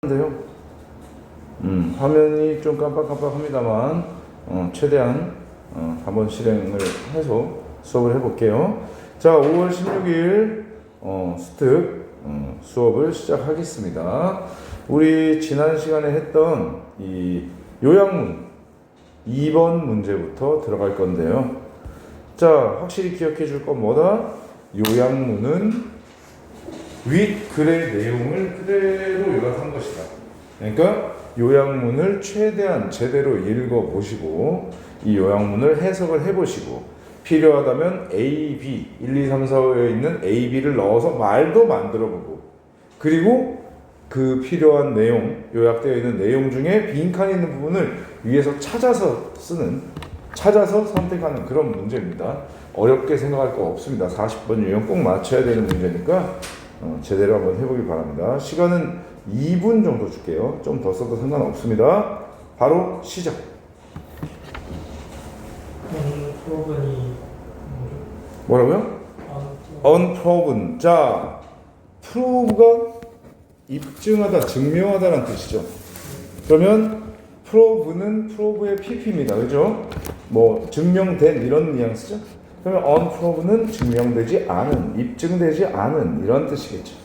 돼요. 화면이 좀 깜빡깜빡합니다만 최대한 한번 실행을 해서 수업을 해볼게요. 자, 5월 16일 스특 수업을 시작하겠습니다. 우리 지난 시간에 했던 이 요약문 2번 문제부터 들어갈 건데요. 자, 확실히 기억해 줄 건 뭐다? 요약문은 윗글의 내용을 그대로 요약한 것이다. 그러니까 요약문을 최대한 제대로 읽어보시고 이 요약문을 해석을 해보시고 필요하다면 A, B, 1, 2, 3, 4에 있는 A, B를 넣어서 말도 만들어보고 그리고 그 필요한 내용, 요약되어 있는 내용 중에 빈칸이 있는 부분을 위에서 찾아서 선택하는 그런 문제입니다. 어렵게 생각할 거 없습니다. 40번 유형 꼭 맞춰야 되는 문제니까 제대로 한번 해보길 바랍니다. 시간은 2분 정도 줄게요. 좀 더 써도 상관없습니다. 바로 시작. 뭐라고요? unproven. 자, prove가 입증하다, 증명하다라는 뜻이죠. 그러면 prove는 prove의 pp입니다. 그죠? 뭐 증명된 이런 뉘앙스죠. 그러면 unproven은 증명되지 않은, 입증되지 않은 이런 뜻이겠죠.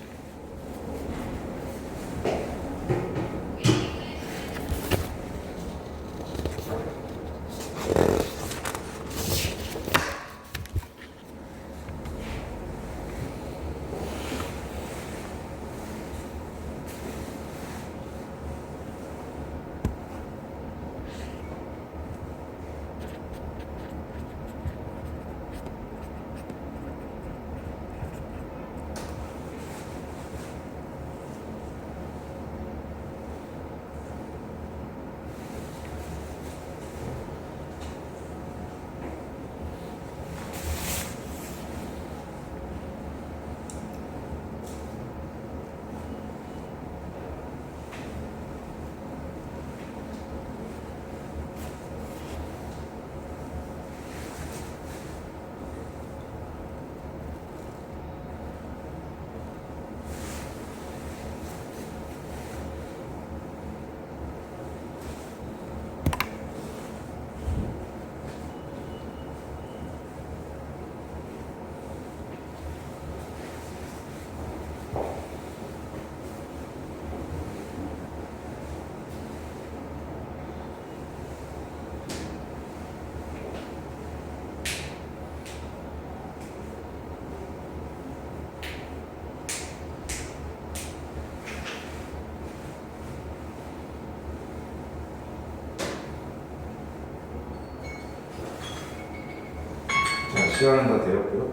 시간은 다 되었고요.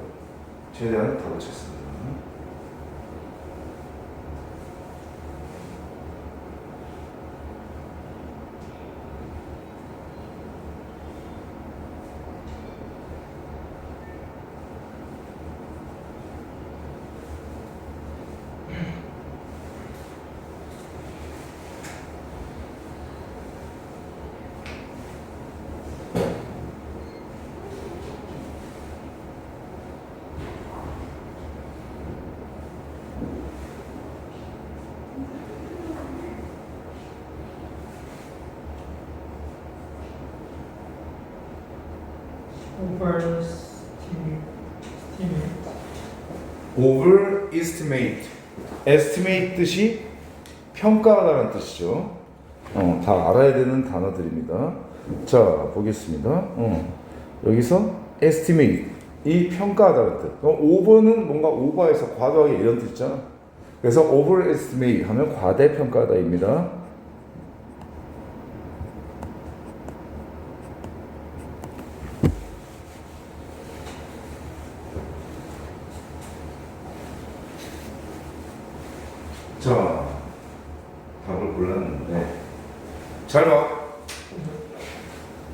최대한 다 마쳤습니다. overestimate. estimate 뜻이 평가하다는 뜻이죠. 다 알아야 되는 단어들입니다. 자, 보겠습니다. 여기서 estimate 이 평가하다는 뜻. over는 뭔가 오버해서 과도하게 이런 뜻이잖아. 그래서 overestimate 하면 과대평가하다입니다. 자, 답을 골랐는데 잘 봐.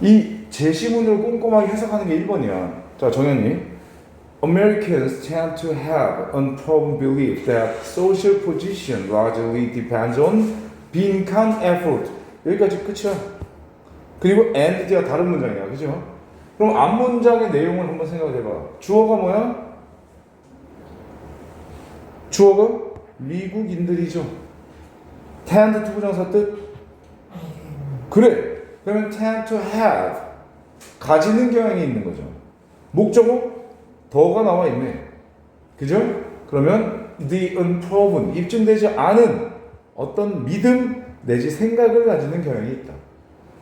이 제시문을 꼼꼼하게 해석하는 게 1번이야. 자, 정현님. Americans tend to have unproven belief that social position largely depends on 빈칸 effort. 여기까지 끝이야. 그리고 and 뒤가 다른 문장이야. 그죠? 그럼 앞 문장의 내용을 한번 생각해 봐. 주어가 뭐야? 주어가 미국인들이죠. tend to 부정사 뜻? 그래. 그러면 tend to have. 가지는 경향이 있는 거죠. 목적어? 더가 나와 있네. 그죠? 그러면 the unproven. 입증되지 않은 어떤 믿음 내지 생각을 가지는 경향이 있다.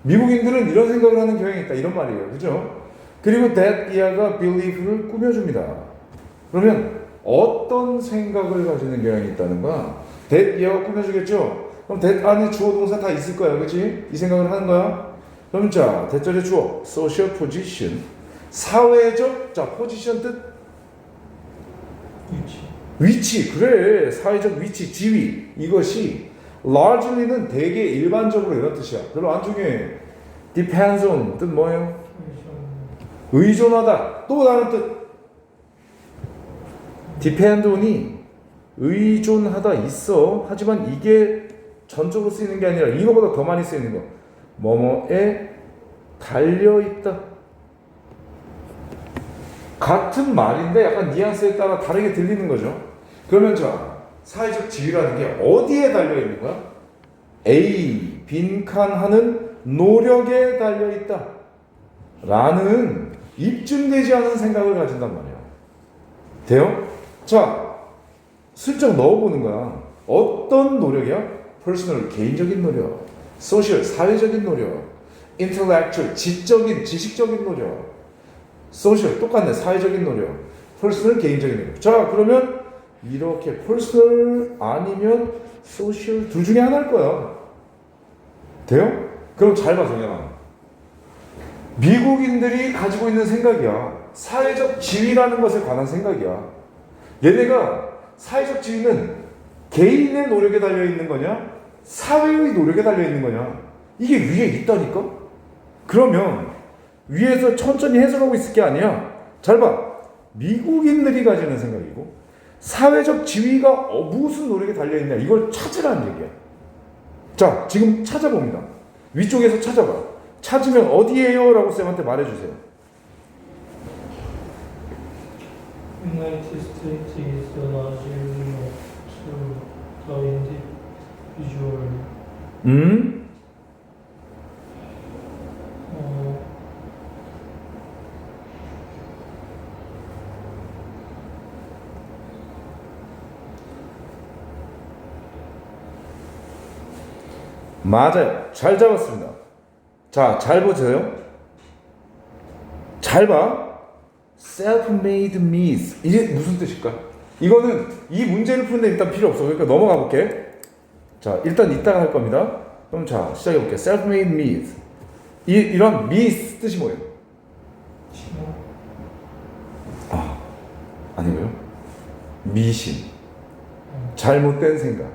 미국인들은 이런 생각을 하는 경향이 있다. 이런 말이에요. 그죠? 그리고 that year가 believe를 꾸며줍니다. 그러면 어떤 생각을 가지는 경향이 있다는 거야? that year가 꾸며주겠죠? 그럼 that 안에 주어 동사 다 있을 거야. 그치? 이 생각을 하는 거야. 그럼 자, 대절의 주어 social position. 사회적, 자, position 뜻? 위치. 그래. 사회적 위치, 지위. 이것이 largely는 되게 일반적으로 이런 뜻이야. 별로 안 중요해. depends on 뜻 뭐예요? 의존하다. 또 다른 뜻. depend on이 의존하다 있어. 하지만 이게 전적으로 쓰이는 게 아니라 이거보다 더 많이 쓰이는 거. 뭐뭐에 달려있다. 같은 말인데 약간 뉘앙스에 따라 다르게 들리는 거죠. 그러면 자, 사회적 지위라는 게 어디에 달려있는 거야? A. 빈칸하는 노력에 달려있다. 라는 입증되지 않은 생각을 가진단 말이야. 돼요? 자, 슬쩍 넣어보는 거야. 어떤 노력이야? 퍼스널, 개인적인 노력. 소셜, 사회적인 노력. 인텔렉츄얼, 지적인, 지식적인 노력. 소셜, 똑같네. 사회적인 노력. 퍼스널, 개인적인 노력. 자, 그러면 이렇게 퍼스널 아니면 소셜 둘 중에 하나일 거야. 돼요? 그럼 잘 봐, 정연아. 미국인들이 가지고 있는 생각이야. 사회적 지위라는 것에 관한 생각이야. 얘네가 사회적 지위는 개인의 노력에 달려있는 거냐? 사회의 노력에 달려있는 거냐? 이게 위에 있다니까? 그러면 위에서 천천히 해석하고 있을 게 아니야. 잘 봐. 미국인들이 가지는 생각이고 사회적 지위가 무슨 노력에 달려있냐 이걸 찾으라는 얘기야. 자, 지금 찾아봅니다. 위쪽에서 찾아봐. 찾으면 어디에요? 라고 쌤한테 말해주세요. United States is largely to the individual. 맞아요. 잘 잡았습니다. 자, 잘 보세요. 잘 봐. self-made means. 이게 무슨 뜻일까? 이거는 이 문제를 푸는데 일단 필요 없어. 그러니까 넘어가 볼게. 자, 일단 이따가 할 겁니다. 그럼 자, 시작해 볼게. self-made means. 이런 means 뜻이 뭐예요? 아니고요. 미신. 잘못된 생각.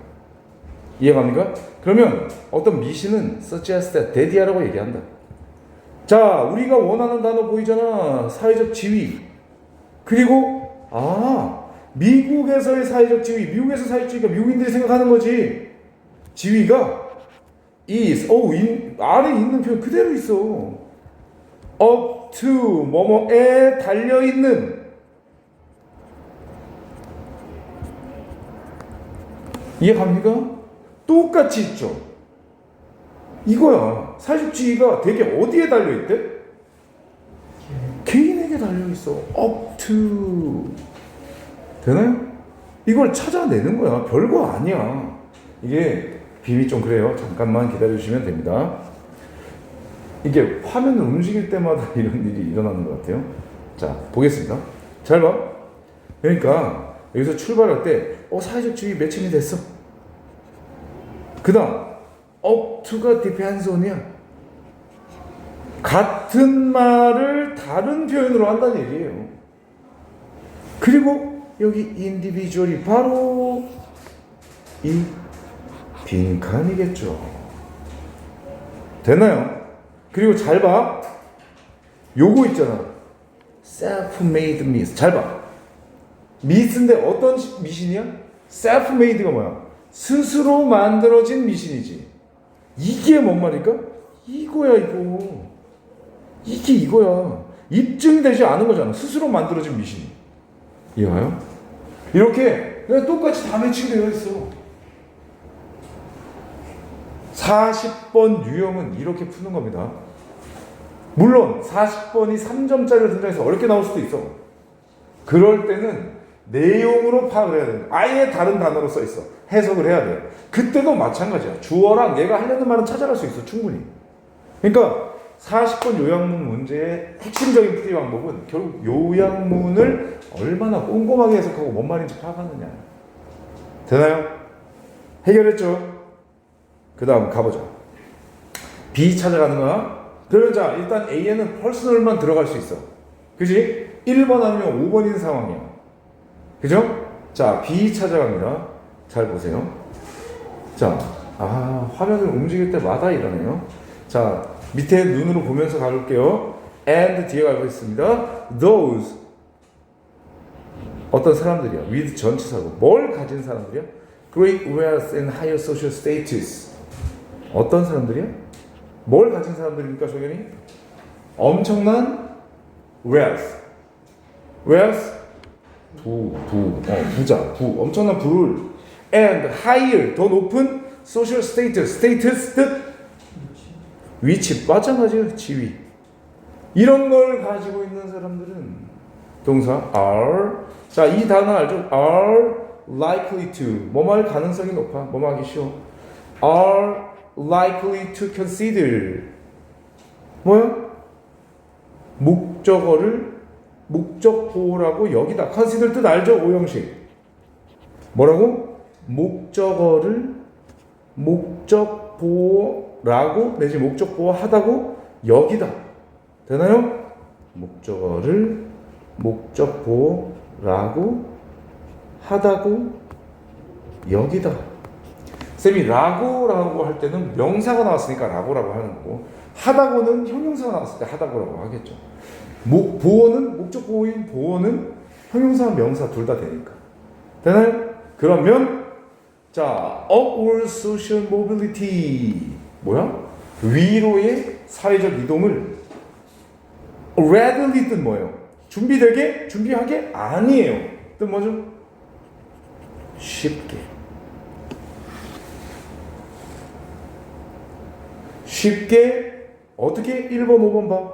이해갑니까? 그러면 어떤 미신은 suggest that 대디하라고 얘기한다. 자, 우리가 원하는 단어 보이잖아. 사회적 지위. 그리고 미국에서의 사회적 지위. 미국에서 사회적 지위가 미국인들이 생각하는 거지. 지위가 is. 안에 있는 표현 그대로 있어. up to 뭐뭐에 달려있는. 이해갑니까? 똑같이 있죠. 이거야. 사회적 지위가 되게 어디에 달려있대? 개인에게 달려있어. up to. 되나요? 이걸 찾아내는 거야. 별거 아니야. 이게 비밀 좀 그래요. 잠깐만 기다려주시면 됩니다. 이게 화면을 움직일 때마다 이런 일이 일어나는 것 같아요. 자, 보겠습니다. 잘 봐. 그러니까 여기서 출발할 때 사회적 지위 매칭이 됐어. 그 다음 up to가 depends on이야. 같은 말을 다른 표현으로 한다는 얘기예요. 그리고 여기 individual이 바로 이 빈칸이겠죠. 됐나요? 그리고 잘 봐. 요거 있잖아. self-made means. 잘 봐. 미스인데 어떤 미신이야? self-made가 뭐야? 스스로 만들어진 미신이지. 이게 뭔 말일까? 이거야, 이거. 이게 이거야. 입증되지 않은 거잖아. 스스로 만들어진 미신이. 이해가요? 이렇게 그냥 똑같이 다 매칭되어 있어. 40번 유형은 이렇게 푸는 겁니다. 물론 40번이 3점짜리로 등장해서 어렵게 나올 수도 있어. 그럴 때는 내용으로 파악을 해야 돼. 아예 다른 단어로 써 있어. 해석을 해야 돼. 그때도 마찬가지야. 주어랑 얘가 하려는 말은 찾아갈 수 있어. 충분히. 그러니까 40번 요약문 문제의 핵심적인 풀이 방법은 결국 요약문을 얼마나 꼼꼼하게 해석하고 뭔 말인지 파악하느냐. 되나요? 해결했죠? 그 다음 가보자. B 찾아가는 거야. 그러면 자, 일단 A에는 퍼스널만 들어갈 수 있어. 그지? 1번 아니면 5번인 상황이야. 그죠? 자, B 찾아갑니다. 잘 보세요. 자, 화면을 움직일 때마다 이러네요. 자, 밑에 눈으로 보면서 가볼게요. and 뒤에 가고 있습니다. those 어떤 사람들이야. with 전치사고 뭘 가진 사람들이야? great wealth and higher social status. 어떤 사람들이야? 뭘 가진 사람들입니까, 소연이? 엄청난 wealth. 부자, 엄청난 부를 and higher, 더 높은 social status, 뜻 위치, 마찬가지예요, 지위. 이런 걸 가지고 있는 사람들은 동사 are. 자, 이 단어 알죠? are likely to, 뭐뭐 할 가능성이 높아, 뭐뭐 하기 쉬워. are likely to consider, 뭐야? 목적보호라고 여기다. consider 뜻 알죠? 오형식. 뭐라고? 목적보호라고 내지 목적보호하다고 여기다. 되나요? 목적보호라고 하다고 여기다. 쌤이 라고라고 할 때는 명사가 나왔으니까 라고라고 하는 거고, 하다고는 형용사가 나왔을 때 하다고라고 하겠죠. 보어는 목적보호인 보어는 형용사와 명사 둘 다 되니까. 되나요? 그러면 자, upward social mobility 뭐야? 위로의 사회적 이동을 readily 뜻 뭐예요? 준비하게 아니에요. 뜻 뭐죠? 쉽게 어떻게 1번 5번 봐.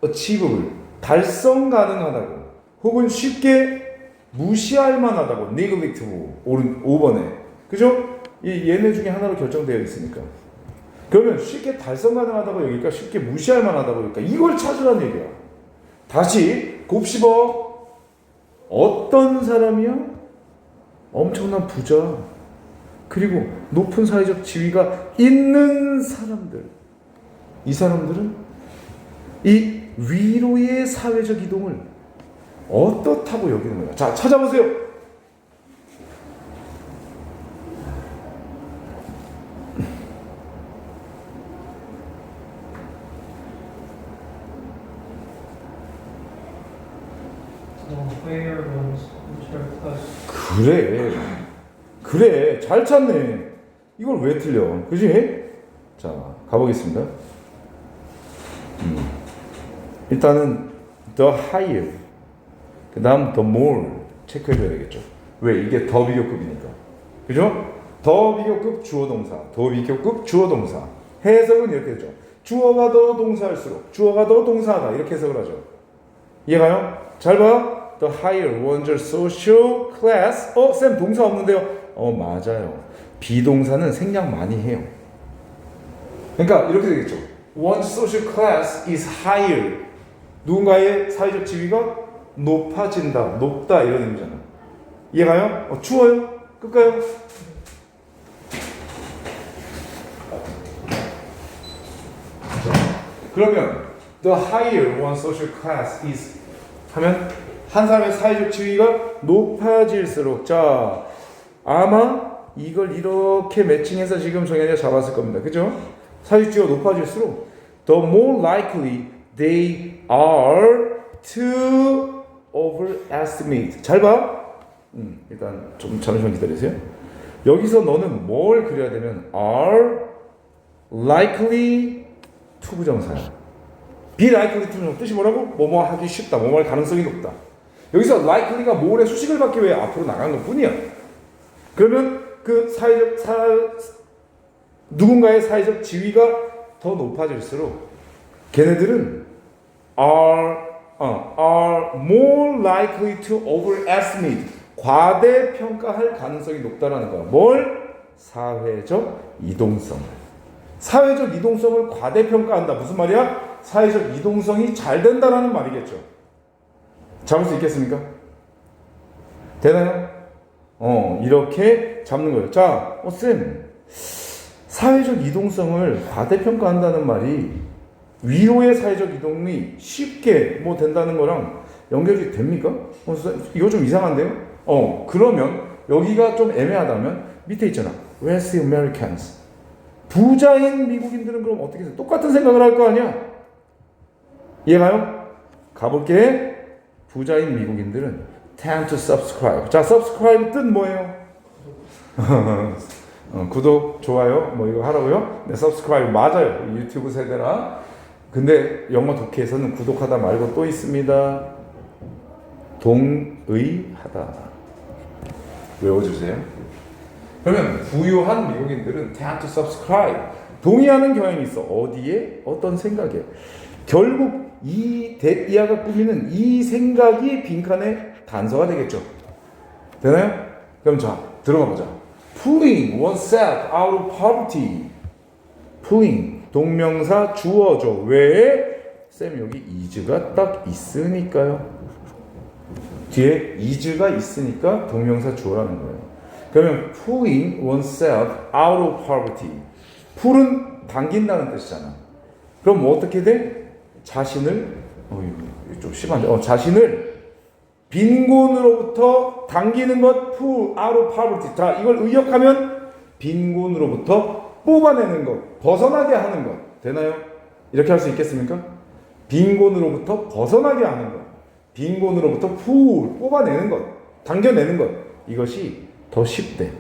achievable 달성 가능하다고, 혹은 쉽게 무시할 만하다고 neglectable 5번에. 그죠? 얘네 중에 하나로 결정되어 있으니까. 그러면 쉽게 달성 가능하다고 여기니까 쉽게 무시할 만하다고 여기니까 이걸 찾으라는 얘기야. 다시 곱씹어. 어떤 사람이야? 엄청난 부자, 그리고 높은 사회적 지위가 있는 사람들. 이 사람들은 이 위로의 사회적 이동을 어떻다고 여기는 거야? 자, 찾아보세요. Where was social class? 그래, 잘 찾네. 이걸 왜 틀려? 그지? 자, 가보겠습니다. 일단은 the higher, 그 다음 the more 체크해줘야 되겠죠. 왜? 이게 더 비교급이니까. 그죠? 더 비교급 주어동사, 더 비교급 주어동사. 해석은 이렇게 되죠. 주어가 더 동사할수록 주어가 더 동사하다, 이렇게 해석을 하죠. 이해가요? 잘 봐. The higher one's social class. 쌤 동사 없는데요? 맞아요. 비동사는 생략 많이 해요. 그러니까 이렇게 되겠죠. One's social class is higher. 누군가의 사회적 지위가 높아진다, 높다, 이런 의미잖아. 이해가요? 추워요? 끌까요? 그러면 the higher one's social class is 하면 한 사람의 사회적 지위가 높아질수록, 자, 아마 이걸 이렇게 매칭해서 지금 정현이가 잡았을 겁니다. 그죠? 사회적 지위가 높아질수록 the more likely they are to overestimate. 잘 봐. 일단 좀 잠시만 기다리세요. 여기서 너는 뭘 그려야 되면 are likely to 부정사야. be likely to 뜻이 뭐라고? 뭐뭐 하기 쉽다, 뭐뭐 할 가능성이 높다. 여기서 likely가 more의 수식을 받기 위해 앞으로 나간 것 뿐이야. 그러면 그 누군가의 사회적 지위가 더 높아질수록 걔네들은 are more likely to overestimate, 과대평가할 가능성이 높다라는 거야. 뭘? 사회적 이동성을. 사회적 이동성을 과대평가한다. 무슨 말이야? 사회적 이동성이 잘 된다라는 말이겠죠. 잡을 수 있겠습니까? 되나요? 이렇게 잡는 거예요. 자, 쌤, 사회적 이동성을 과대평가한다는 말이 위로의 사회적 이동이 쉽게 뭐 된다는 거랑 연결이 됩니까? 이거 좀 이상한데요? 그러면 여기가 좀 애매하다면 밑에 있잖아. Wealthy Americans. 부자인 미국인들은 그럼 어떻게 해서 똑같은 생각을 할 거 아니야? 이해가요? 가볼게. 부자인 미국인들은 tend to subscribe. 자, subscribe 뜻 뭐예요? 구독, 좋아요, 뭐 이거 하라고요? 네, subscribe 맞아요. 유튜브 세대라. 근데 영어 독해에서는 구독하다 말고 또 있습니다. 동의하다. 외워주세요. 그러면 부유한 미국인들은 tend to subscribe. 동의하는 경향이 있어. 어디에? 어떤 생각에. 결국 이아가 꾸미는 이 생각이 빈칸의 단서가 되겠죠. 되나요? 그럼 자, 들어가 보자. Pulling oneself out of poverty. Pulling, 동명사 주어죠. 왜? 쌤 여기 is가 딱 있으니까요. 뒤에 is가 있으니까 동명사 주어라는 거예요. 그러면 pulling oneself out of poverty. pull은 당긴다는 뜻이잖아. 그럼 뭐 어떻게 돼? 자신을 좀 심한데 자신을 빈곤으로부터 당기는 것 pull out of poverty. 자, 이걸 의역하면 빈곤으로부터 뽑아내는 것, 벗어나게 하는 것. 되나요? 이렇게 할 수 있겠습니까? 빈곤으로부터 벗어나게 하는 것, 빈곤으로부터 pull 뽑아내는 것, 당겨내는 것. 이것이 더 쉽대.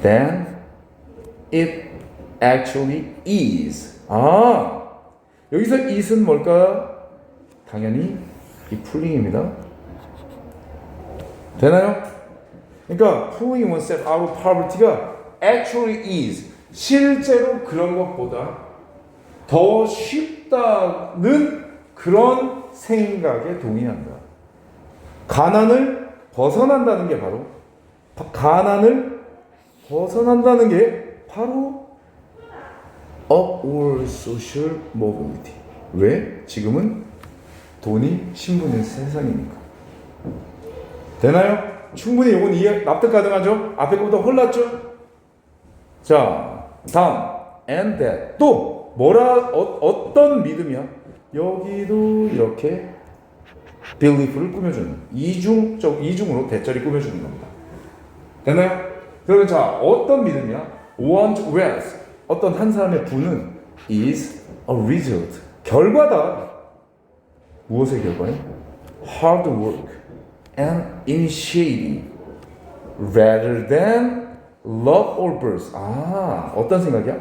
Than it actually is. 여기서 it은 뭘까? 당연히 이 pulling입니다. 되나요? 그러니까 pulling oneself out of poverty가 actually is, 실제로 그런 것보다 더 쉽다는 그런 생각에 동의한다. 가난을 벗어난다는 게 바로 upward social mobility. 왜? 지금은 돈이 신분의 세상이니까. 되나요? 충분히 이건 이해 납득 가능하죠? 앞에 거보다 홀랐죠? 자, 다음 and that. 또 어떤 믿음이야? 여기도 이렇게 belief를 꾸며주는 이중으로 대절이 꾸며주는 겁니다. 되나요? 그러면 자, 어떤 믿음이야? want wealth. 어떤 한 사람의 부는 is a result. 결과다. 무엇의 결과요? hard work and initiative rather than love or birth. 어떤 생각이야?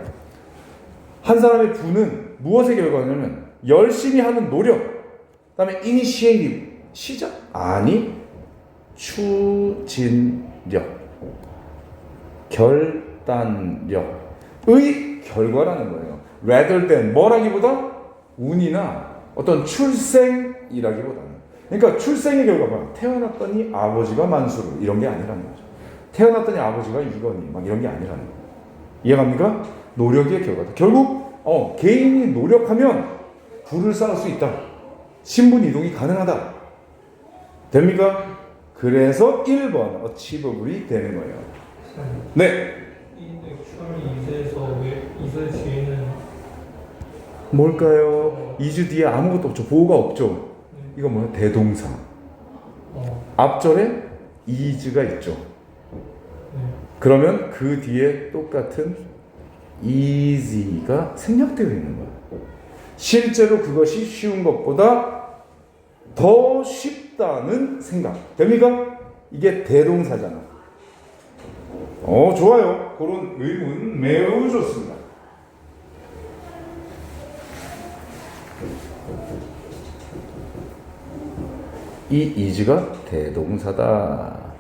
한 사람의 부는 무엇의 결과냐면 열심히 하는 노력, 그 다음에 initiative, 시작? 아니, 추진력, 결단력의 결과라는 거예요. rather than, 뭐라기보다 운이나 어떤 출생이라기보다는. 그러니까 출생의 결과가 태어났더니 아버지가 만수르 이런 게 아니라는 거죠. 태어났더니 아버지가 이거니 막 이런 게 아니라는 거예요. 이해갑니까? 노력의 결과다. 결국 개인이 노력하면 부를 쌓을 수 있다. 신분 이동이 가능하다. 됩니까? 그래서 1번 achievable이 되는 거예요. 네. 이 액션이 이세에서 왜 이세 뒤에는 뭘까요? 2주 뒤에 아무것도 없죠. 보호가 없죠. 이거 뭐야? 대동사. 앞절에 is가 있죠. 그러면 그 뒤에 똑같은 easy가 생략되어 있는 거야. 실제로 그것이 쉬운 것보다 더 쉽다는 생각. 됩니까? 이게 대동사잖아. 좋아요. 그런 의문 매우 좋습니다. 이 is가 대동사다.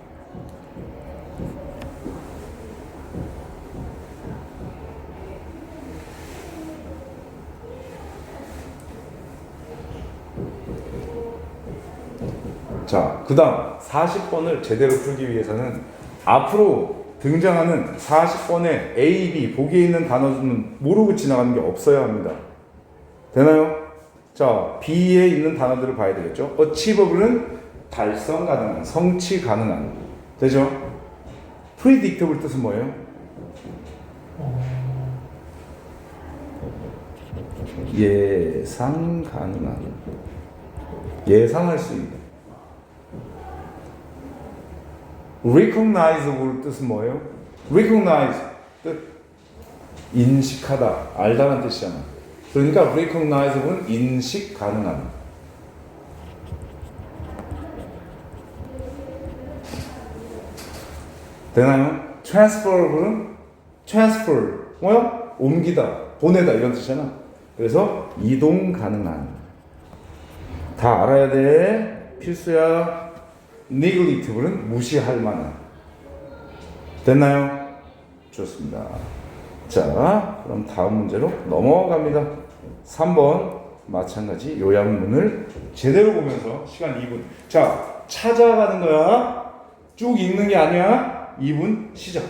자, 그 다음 40번을 제대로 풀기 위해서는 앞으로 등장하는 40번의 A, B, 보기에 있는 단어는 모르고 지나가는 게 없어야 합니다. 되나요? 자, B에 있는 단어들을 봐야 되겠죠? achievable은 달성 가능한, 성취 가능한. 되죠? predictable 뜻은 뭐예요? 예상 가능한. 예상할 수 있는. recognizable 뜻은 뭐예요? recognize 뜻 인식하다, 알다는 뜻이잖아. 그러니까 recognizable은 인식 가능한. 되나요? transferable은 transfer 뭐야? 옮기다, 보내다 이런 뜻이잖아. 그래서 이동 가능한. 다 알아야 돼. 필수야. neglectable은 무시할 만한. 됐나요? 좋습니다. 자, 그럼 다음 문제로 넘어갑니다. 3번 마찬가지 요약문을 제대로 보면서 시간 2분. 자, 찾아가는 거야. 쭉 읽는 게 아니야. 2분 시작.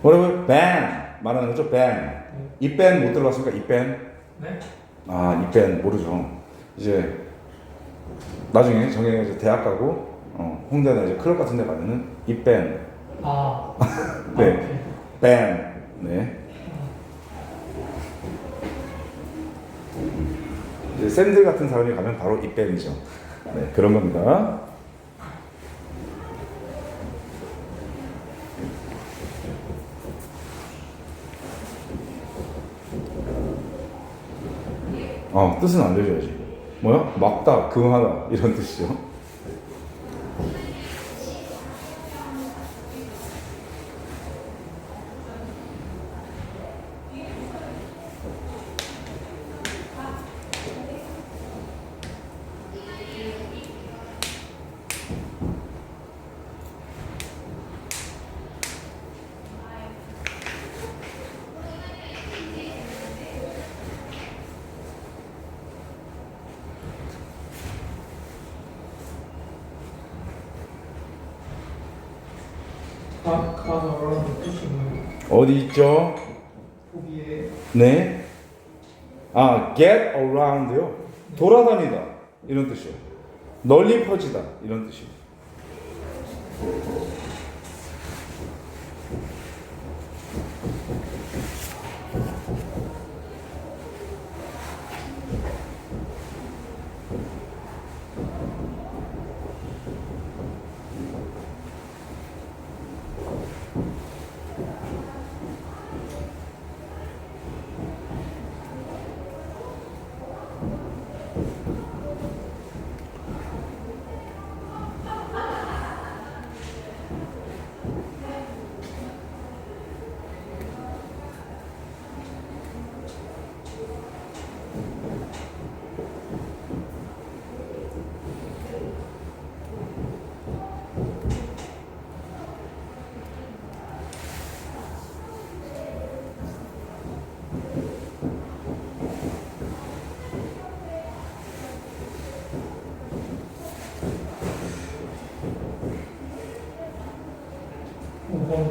뭐라고요? ban 말하는 거죠? ban. 이 ban 못 들어봤습니까? 이 ban. 네? 아, 이 ban 모르죠. 이제 나중에 정현이가 이제 대학 가고 홍대나 이제 클럽 같은 데 가면은 이 ban. 아. 네. 오케이. ban. 네. 이제 쌤들 같은 사람이 가면 바로 이 ban이죠. 네, 그런 겁니다. 뜻은 알려줘야지. 뭐야? 막다, 금하다 이런 뜻이죠. 가서라는 뜻이 뭐예요? 어디 있죠? 보기에 네. get around요. 돌아다니다 이런 뜻이에요. 널리 퍼지다 이런 뜻이에요.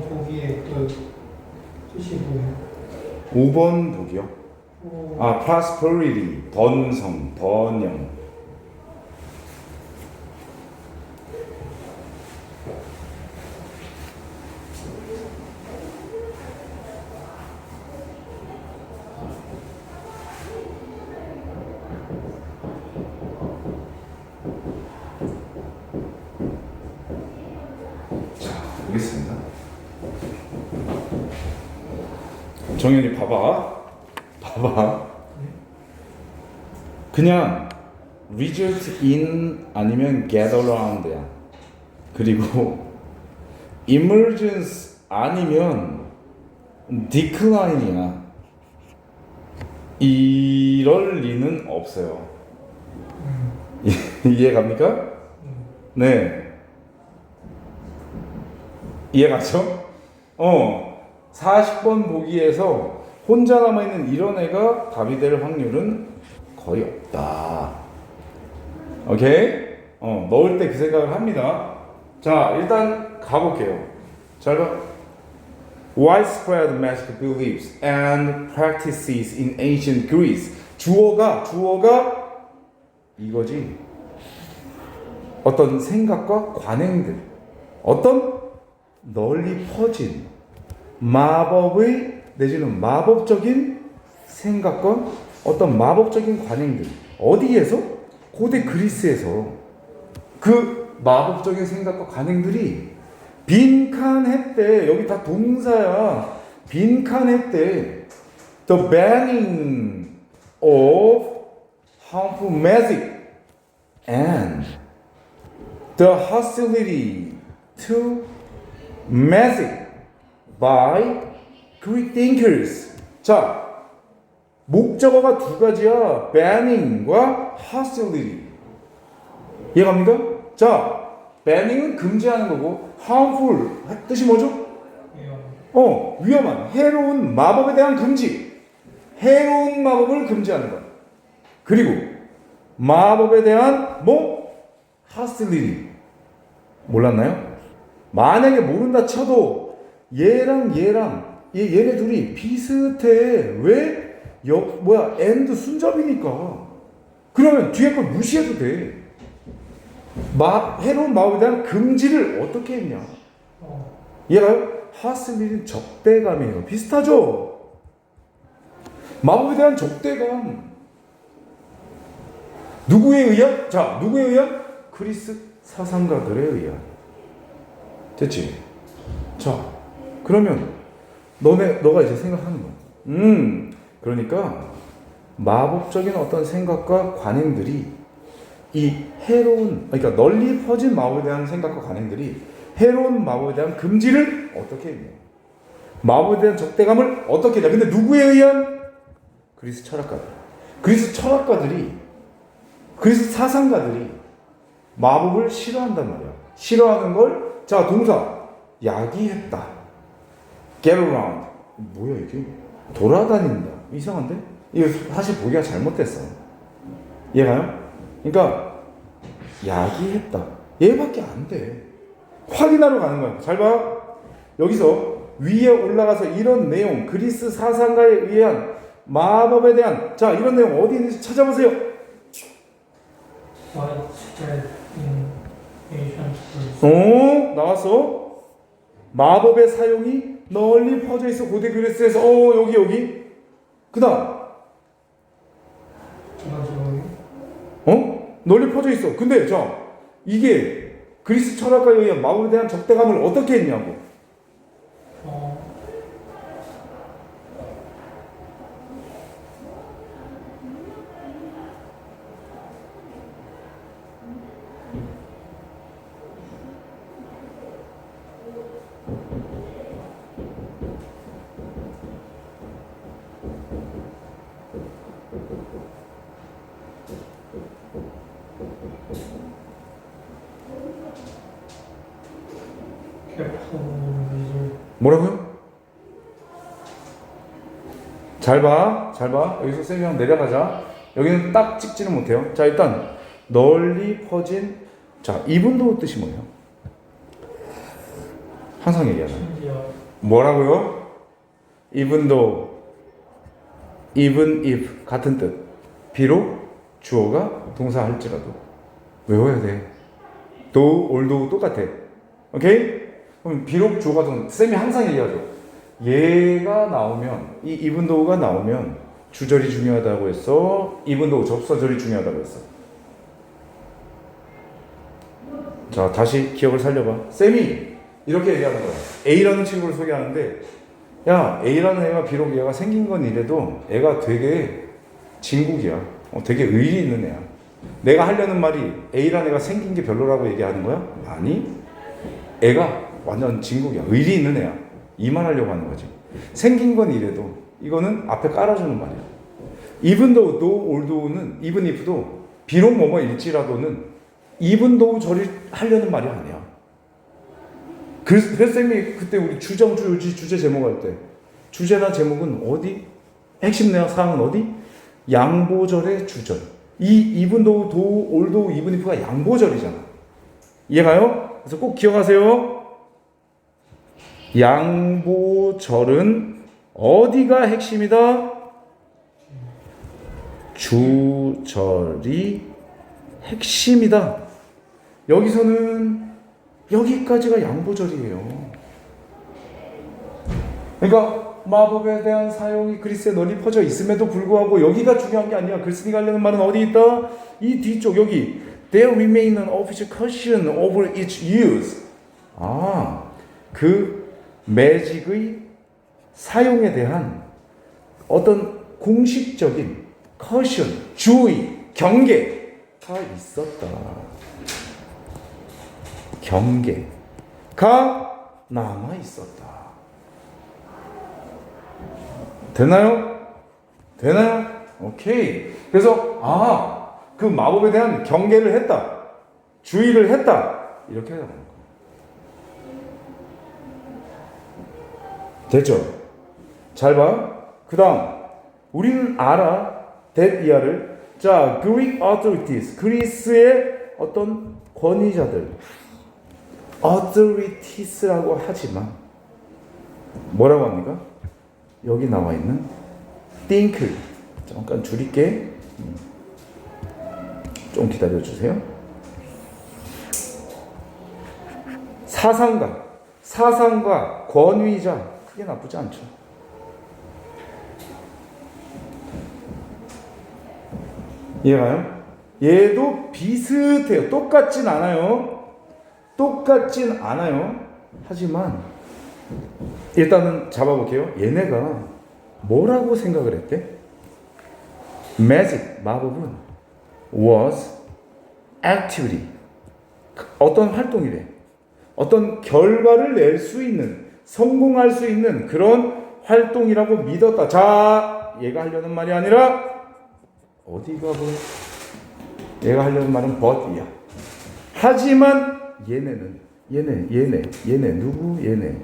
보기에 그 뜻이 뭐예요? 5번 보기요. prosperity, 번성, 번영. 정현이 봐봐. 그냥 result in 아니면 get around야. 그리고 emergence 아니면 decline이야. 이럴 리는 없어요. 이해 갑니까? 네. 이해 가죠? 40번 보기에서 혼자 남아있는 이런 애가 답이 될 확률은 거의 없다. 오케이? 넣을 때 그 생각을 합니다. 자, 일단 가볼게요. 잘 봐. Widespread magic beliefs and practices in ancient Greece. 주어가 이거지. 어떤 생각과 관행들, 어떤 널리 퍼진 마법의 내지는 마법적인 생각과 어떤 마법적인 관행들, 어디에서? 고대 그리스에서 그 마법적인 생각과 관행들이 빈칸했대. 여기 다 동사야. 빈칸했대. The banning of harmful magic and the hostility to magic by Greek thinkers. 자, 목적어가 두 가지야. banning과 hostility. 이해갑니까? 자, banning은 금지하는 거고 harmful 뜻이 뭐죠? 위험한, 해로운 마법에 대한 금지. 해로운 마법을 금지하는 것. 그리고 마법에 대한 hostility. 몰랐나요? 만약에 모른다 쳐도 얘네 둘이 비슷해. 왜? and 순접이니까. 그러면 뒤에 걸 무시해도 돼. 해로운 마법에 대한 금지를 어떻게 했냐? 얘가요? hostility는 적대감이에요. 비슷하죠? 마법에 대한 적대감. 누구에 의한? 자, 누구에 의한? 그리스 사상가들에 의한. 됐지? 자, 그러면 너가 이제 생각하는 거야. 그러니까 마법적인 어떤 생각과 관행들이 이 해로운, 그러니까 널리 퍼진 마법에 대한 생각과 관행들이 해로운 마법에 대한 금지를 어떻게 했냐? 마법에 대한 적대감을 어떻게 했냐? 근데 누구에 의한? 그리스 철학가들. 그리스 사상가들이 마법을 싫어한단 말이야. 싫어하는 걸, 자, 동사 야기했다. get around. 뭐야 이게? 돌아다닌다. 이상한데? 이거 사실 보기가 잘못됐어. 얘가요? 그러니까 야기했다. 얘밖에 안 돼. 확인하러 가는 거야. 잘 봐. 여기서 위에 올라가서 이런 내용, 그리스 사상가에 의한 마법에 대한, 자, 이런 내용 어디 있는지 찾아보세요. Widespread in ancient Greece. 나왔어. 마법의 사용이 널리 퍼져 있어. 고대 그리스에서. 여기. 그 다음. 널리 퍼져 있어. 근데 이게 그리스 철학가에 의한 마법에 대한 적대감을 어떻게 했냐고. 뭐라고요? 잘 봐. 여기서 쌤이 형 내려가자. 여기는 딱 찍지는 못해요. 자, 일단 널리 퍼진. 자, 이분도 뜻이 뭐예요? 항상 얘기하자. 뭐라고요? 이분도, even if 같은 뜻. 비록 주어가 동사 할지라도 외워야 돼. though, although 똑같아. 오케이? 그럼 비록 주어가 동사. 쌤이 항상 얘기하죠. 얘가 나오면, 이 even though가 나오면 주절이 중요하다고 했어. even though 접사절이 중요하다고 했어. 자, 다시 기억을 살려봐. 쌤이 이렇게 얘기하는 거야. A라는 친구를 소개하는데 야, A라는 애가 비록 얘가 생긴 건 이래도 애가 되게 진국이야. 되게 의리 있는 애야. 내가 하려는 말이 A라는 애가 생긴 게 별로라고 얘기하는 거야? 아니, 애가 완전 진국이야. 의리 있는 애야. 이 말 하려고 하는 거지. 생긴 건 이래도 이거는 앞에 깔아주는 말이야. even though는 even if도 비록 뭐뭐일지라도는 even though 저리 하려는 말이 아니야. 그래서 쌤이 그때 우리 주제 제목 할 때 주제나 제목은 어디? 핵심 내용 사항은 어디? 양보절의 주절. 이 even though, although, even if가 양보절이잖아. 이해가요? 그래서 꼭 기억하세요. 양보절은 어디가 핵심이다? 주절이 핵심이다. 여기서는 여기까지가 양보절이에요. 그러니까 마법에 대한 사용이 그리스에 널리 퍼져 있음에도 불구하고 여기가 중요한 게 아니야. 글쓴이가 하려는 말은 어디 있다? 이 뒤쪽 여기 There remain an official caution over its use. 그 매직의 사용에 대한 어떤 공식적인 caution, 주의, 경계가 있었다. 경계가 남아 있었다. 되나요? 오케이. 그래서 그 마법에 대한 경계를 했다. 주의를 했다. 이렇게 하는 거예요. 됐죠? 잘 봐. 그 다음 우리는 알아. that 이하를. 자, Greek authorities. 그리스의 어떤 권위자들. authorities라고 하지만 뭐라고 합니까? 여기 나와 있는 think. 잠깐 줄일게. 좀 기다려 주세요. 사상가, 권위자. 크게 나쁘지 않죠. 이해가요? 얘도 비슷해요. 똑같진 않아요. 하지만 일단은 잡아볼게요. 얘네가 뭐라고 생각을 했대? Magic, 마법은 was activity. 어떤 활동이래. 어떤 결과를 낼 수 있는, 성공할 수 있는 그런 활동이라고 믿었다. 자, 얘가 하려는 말이 아니라 어디가 얘가 하려는 말은 but이야. 하지만 얘네는 얘네 누구? 얘네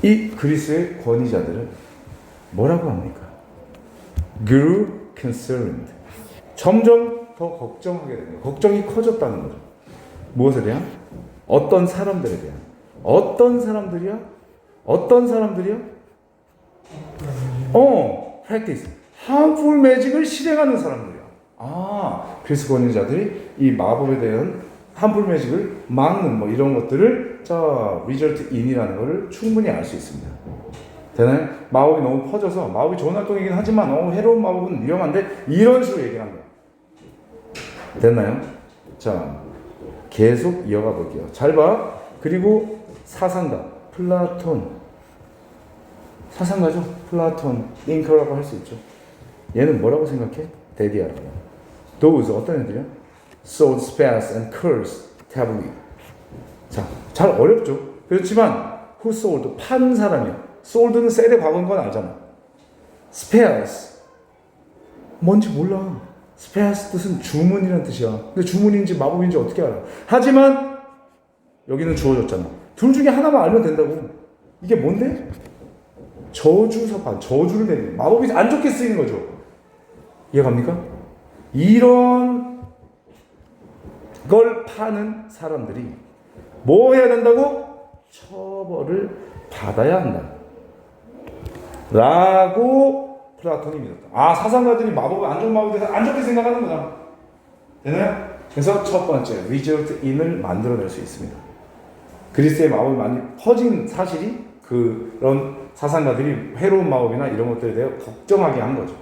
이 그리스의 권위자들은 뭐라고 합니까? grew concerned. 점점 더 걱정하게 되는 거예요. 걱정이 커졌다는 거죠. 무엇에 대한? 어떤 사람들에 대한. 어떤 사람들이야? practice. harmful magic을 실행하는 사람들이야. 그리스 권위자들이 이 마법에 대한 harmful magic을 막는 이런 것들을 result in이라는 것을 충분히 알 수 있습니다. 되나요? 마법이 너무 퍼져서 마법이 좋은 활동이긴 하지만 해로운 마법은 위험한데 이런 식으로 얘기를 합니다. 됐나요? 자, 계속 이어가 볼게요. 잘 봐. 그리고 사상가 플라톤. 사상가죠? 플라톤, 띵커라고 할 수 있죠. 얘는 뭐라고 생각해? 데디아라고. Those 어떤 애들이야? Sold spells and curse tablet. 자, 잘 어렵죠. 그렇지만 who sold 판 사람이야. sold는 셀의 과거인 건 알잖아. spells 뭔지 몰라. spells 뜻은 주문이라는 뜻이야. 근데 주문인지 마법인지 어떻게 알아? 하지만 여기는 주어졌잖아. 둘 중에 하나만 알면 된다고. 이게 뭔데? 저주서판, 저주를 내는 마법이 안 좋게 쓰이는 거죠. 이해갑니까? 이런 걸 파는 사람들이 뭐 해야 된다고? 처벌을 받아야 한다. 라고 플라톤이 믿었다. 사상가들이 마법을 안 좋은 마법에 대해서 안 좋게 생각하는구나. 되나요? 그래서 첫 번째, result in을 만들어낼 수 있습니다. 그리스의 마법이 많이 퍼진 사실이 그런 사상가들이 해로운 마법이나 이런 것들에 대해 걱정하게 한 거죠.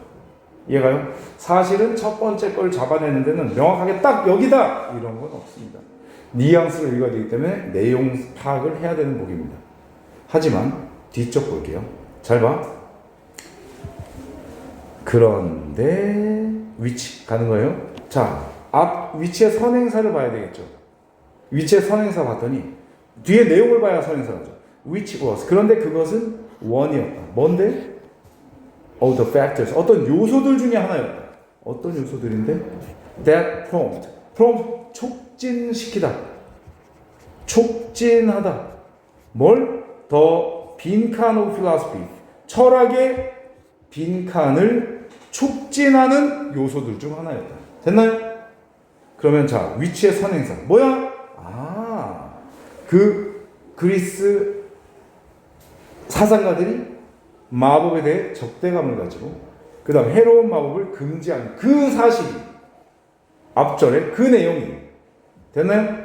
이해가요? 사실은 첫 번째 걸 잡아내는 데는 명확하게 딱 여기다! 이런 건 없습니다. 뉘앙스를 읽어야 되기 때문에 내용 파악을 해야 되는 복입니다. 하지만 뒤쪽 볼게요. 잘 봐. 그런데 which 가는 거예요. 자, 앞 위치의 선행사를 봐야 되겠죠. 위치의 선행사 봤더니 뒤에 내용을 봐야 선행사죠. which was. 그런데 그것은 one이었다. 뭔데? of the factors. 어떤 요소들 중에 하나였다. 어떤 요소들인데? that prompt. prompt 촉진시키다. 촉진하다. 뭘? 더 빈칸 of philosophy. 철학의 빈칸을 촉진하는 요소들 중 하나였다. 됐나요? 그러면 자, 위치의 선행사. 뭐야? 아, 그 그리스 사상가들이 마법에 대해 적대감을 가지고 그 다음 해로운 마법을 금지한 그 사실이 앞절에 그 내용이 됐나요?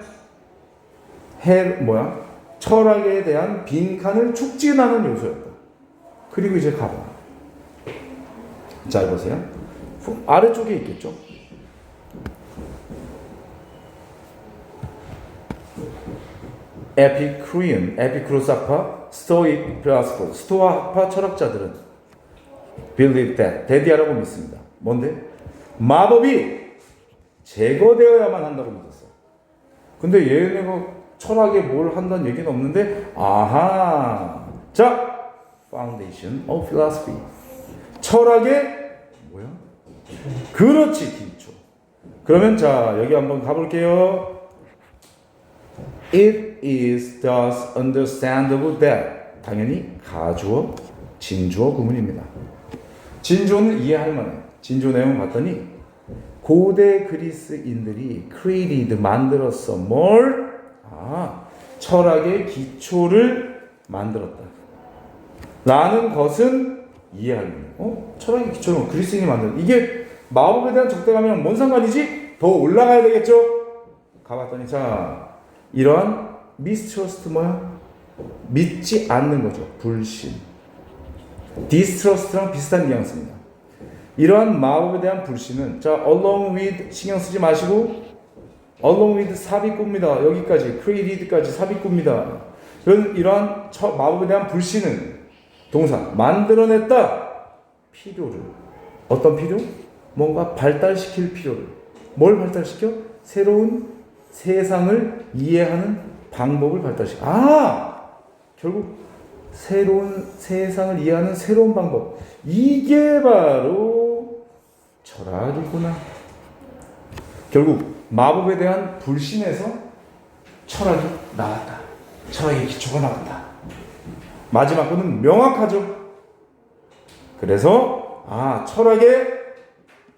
철학에 대한 빈칸을 촉진하는 요소였다. 그리고 이제 가봐. 잘 보세요. 아래쪽에 있겠죠? 에피쿠로스파, 스토익 필라스퍼, 스토아파 철학자들은 believe that, 라고 믿습니다. 뭔데? 마법이 제거되어야만 한다고 믿었어. 근데 얘네가 철학에 뭘 한다는 얘기는 없는데, 아하, 자, foundation of philosophy. 철학의 뭐야? 그렇지, 기초. 그러면 자, 여기 한번 가볼게요. It is thus understandable that. 당연히 가주어, 진주어 구문입니다. 진주어는 이해할 만해. 진주어 내용 봤더니 고대 그리스인들이 created 만들었어. 뭘? 철학의 기초를 만들었다. 라는 것은 이해할 만해. 철학의 기초는 그리스인이 만든. 이게 마법에 대한 적대감이랑 뭔 상관이지? 더 올라가야 되겠죠? 가봤더니 자, 이러한 mistrust 뭐야? 믿지 않는 거죠. 불신. distrust랑 비슷한 뉘앙스입니다. 이러한 마법에 대한 불신은 자, along with 신경 쓰지 마시고 along with 삽입구입니다. 여기까지 created까지 삽입구입니다. 이러한 마법에 대한 불신은 동사 만들어냈다. 필요를 어떤 필요? 뭔가 발달시킬 필요를. 뭘 발달시켜? 새로운 세상을 이해하는 방법을 발달시켜. 결국 새로운 세상을 이해하는 새로운 방법. 이게 바로 철학이구나. 결국 마법에 대한 불신에서 철학이 나왔다. 철학의 기초가 나왔다. 마지막 거는 명확하죠. 그래서 철학의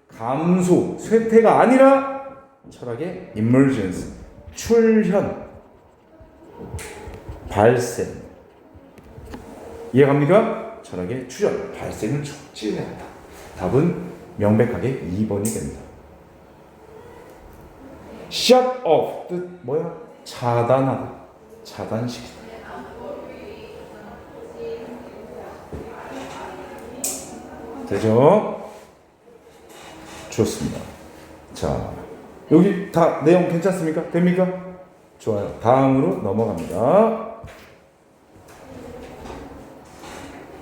감소, 쇠퇴가 아니라 철학의 emergence, 출현, 발생. 이해갑니까? 철학의 출현, 발생을 촉진했다. 답은 명백하게 2번이 됩니다. shut off, 뜻 뭐야? 차단하다, 차단시키다. 되죠? 좋습니다. 자, 여기 다 내용 괜찮습니까? 됩니까? 좋아요. 다음으로 넘어갑니다.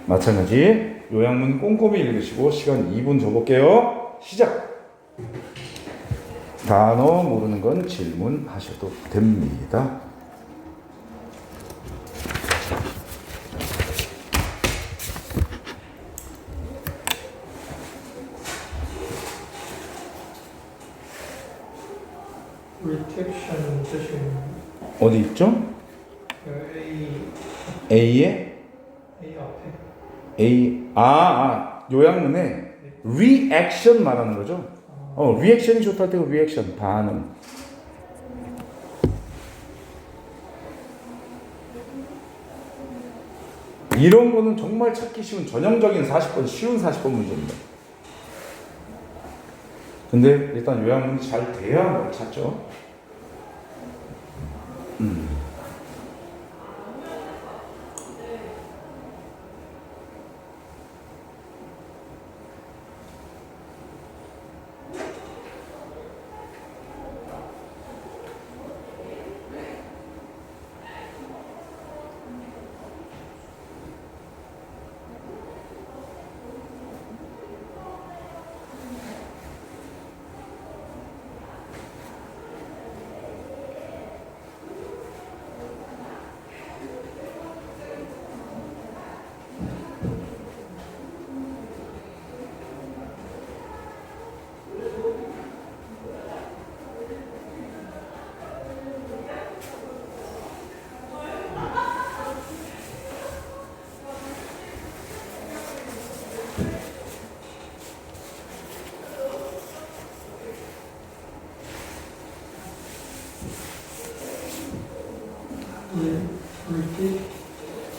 마찬가지 요약문 꼼꼼히 읽으시고 시간 2분 줘볼게요. 시작! 단어 모르는 건 질문하셔도 됩니다. rejection 뜻이 어디 있죠? A에 A 앞에 A 요약문에 reaction 말하는 거죠. reaction이 좋다 할 때 reaction 반응. 이런 거는 정말 찾기 쉬운 전형적인 40번 쉬운 40번 문제입니다. 근데 일단 요약문이 잘 돼야 뭘 찾죠.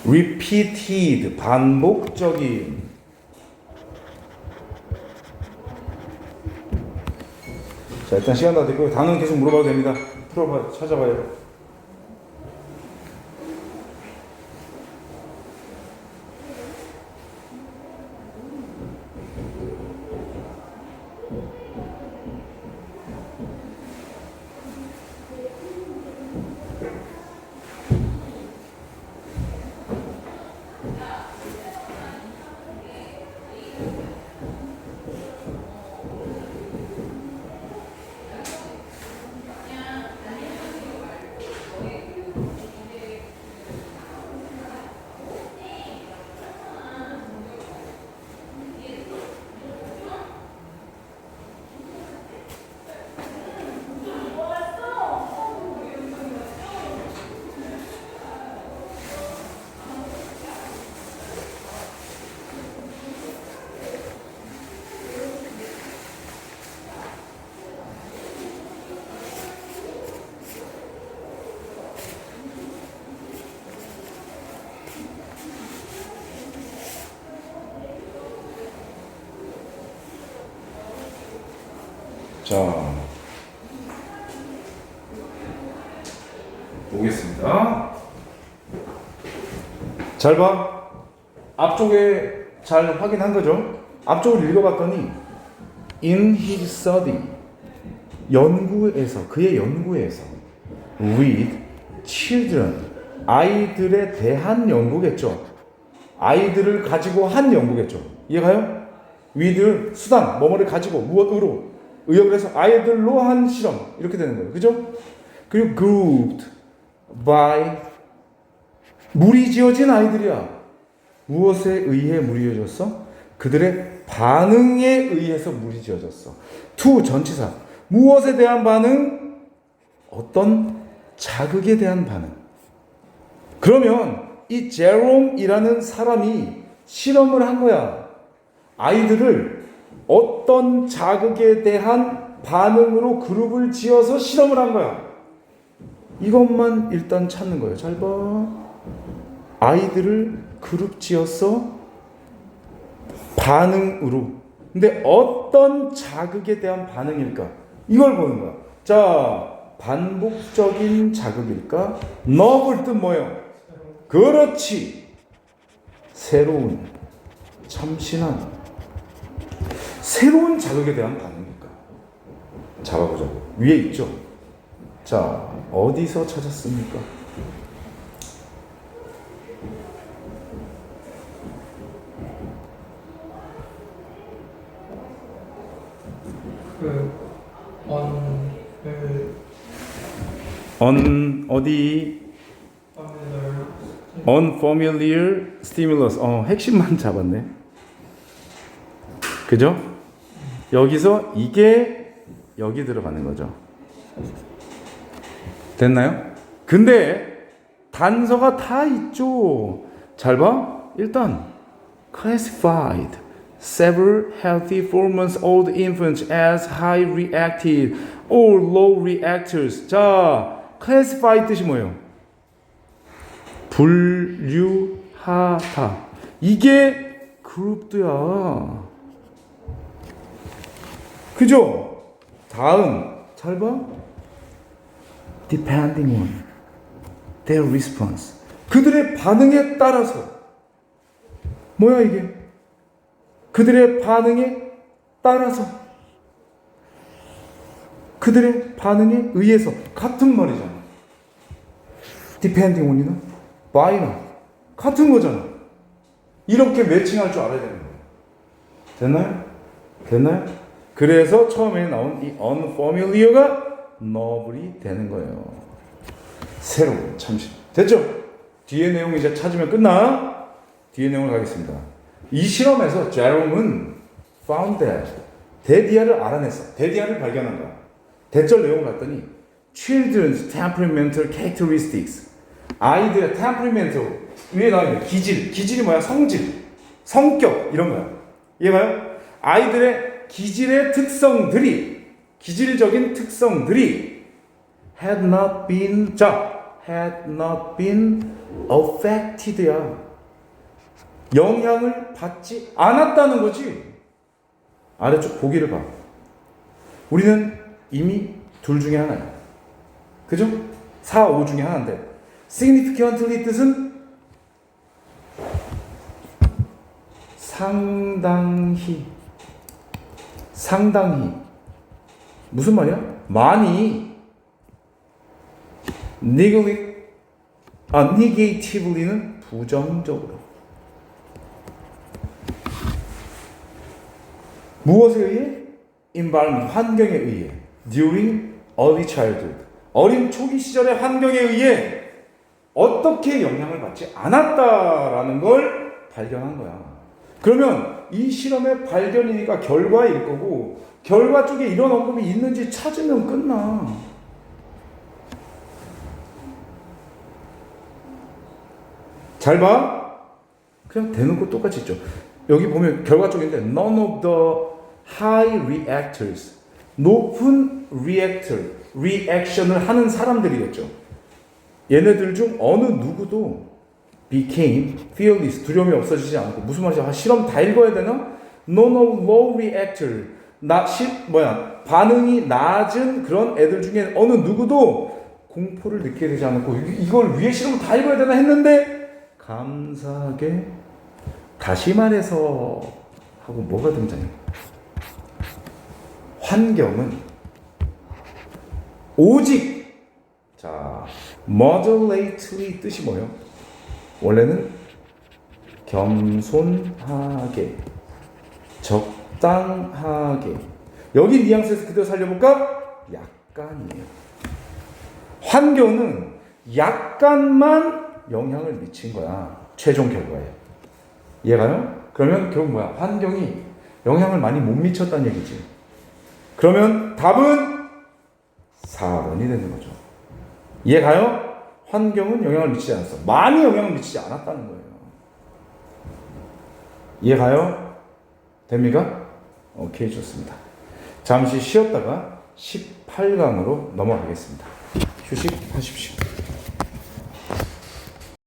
repeated 반복적인. 자, 일단 시간 다 됐고요. 단어는 계속 물어봐도 됩니다. 풀어봐, 찾아봐요. 자, 보겠습니다. 잘 봐. 앞쪽에 잘 확인한 거죠? 앞쪽을 읽어봤더니 in his study, 연구에서, 그의 연구에서 with children, 아이들에 대한 연구겠죠. 아이들을 가지고 한 연구겠죠. 이해가요? with 수단, 뭐뭐를 가지고 무엇으로 의역을 해서 아이들로 한 실험, 이렇게 되는 거예요. 그죠? 그리고 grouped by, 물이 지어진 아이들이야. 무엇에 의해 물이 지어졌어? 그들의 반응에 의해서 물이 지어졌어. to 전치사, 무엇에 대한 반응? 어떤 자극에 대한 반응. 그러면 이 제롬이라는 사람이 실험을 한 거야. 아이들을 어떤 자극에 대한 반응으로 그룹을 지어서 실험을 한 거야. 이것만 일단 찾는 거예요. 잘 봐. 아이들을 그룹 지어서 반응으로. 근데 어떤 자극에 대한 반응일까? 이걸 보는 거야. 자, 반복적인 자극일까? 너블 뜻 뭐예요? 그렇지. 새로운, 참신한, 새로운 자극에 대한 반응일까? 잡아보자고. 위에 있죠? 자, 어디서 찾았습니까? 어디? unfamiliar stimulus. 핵심만 잡았네. 그죠? 여기서 이게 여기 들어가는 거죠. 됐나요? 근데 단서가 다 있죠. 잘 봐. 일단 classified several healthy formats old infants as high reactive or low reactors. 자, classified 뜻이 뭐예요? 분류하다. 이게 그룹도야. 그죠? 다음 잘 봐. Depending on their response. 그들의 반응에 따라서. 뭐야 이게? 그들의 반응에 따라서. 그들의 반응에 의해서. 같은 말이잖아. Depending on이나 by나 같은 거잖아. 이렇게 매칭할 줄 알아야 되는 거예요. 됐나요? 됐나요? 그래서 처음에 나온 이 unfamiliar가 너블이 되는 거예요. 새로운, 참신. 됐죠? 뒤에 내용 이제 찾으면 끝나. 뒤에 내용을 가겠습니다. 이 실험에서 제롬은 found that, 데디아를 알아냈어. 데디아를 발견한 거야. 대절 내용을 봤더니 children's temperamental characteristics, 아이들의 temperamental, 위에 나오는 기질이 뭐야? 성질, 성격, 이런 거야. 이해가요? 아이들의 기질의 특성들이, 기질적인 특성들이 had not been affected야. 영향을 받지 않았다는 거지. 아래쪽 보기를 봐. 우리는 이미 둘 중에 하나야. 그죠? 4, 5 중에 하나인데 significantly 뜻은 상당히 무슨 말이야? 많이 negatively는 부정적으로 무엇에 의해? environment 환경에 의해 during early childhood 어린 초기 시절의 환경에 의해 어떻게 영향을 받지 않았다라는 걸 발견한 거야. 그러면 이 실험의 발견이니까 결과일 거고 결과 쪽에 이런 언급이 있는지 찾으면 끝나. 잘 봐. 그냥 대놓고 똑같이 있죠. 여기 보면 결과 쪽인데 none of the high reactors 높은 리액션을 하는 사람들이겠죠. 얘네들 중 어느 누구도 became fearless 두려움이 없어지지 않고 무슨 말이야? 실험 다 읽어야 되나? None of low reactor 반응이 낮은 그런 애들 중에 어느 누구도 공포를 느끼게 되지 않고 이걸 위에 실험을 다 읽어야 되나 했는데 감사하게 다시 말해서 하고 뭐가 등장해? 환경은 오직 moderately 뜻이 뭐예요? 원래는 겸손하게 적당하게 여기 뉘앙스에서 그대로 살려볼까? 약간이에요. 환경은 약간만 영향을 미친 거야. 최종 결과에. 이해가요? 그러면 결국 뭐야? 환경이 영향을 많이 못 미쳤다는 얘기지. 그러면 답은 4번이 되는 거죠. 이해가요? 환경은 영향을 미치지 않았어. 많이 영향을 미치지 않았다는 거예요. 이해가요? 됩니까? 오케이, 좋습니다. 잠시 쉬었다가 18강으로 넘어가겠습니다. 휴식하십시오.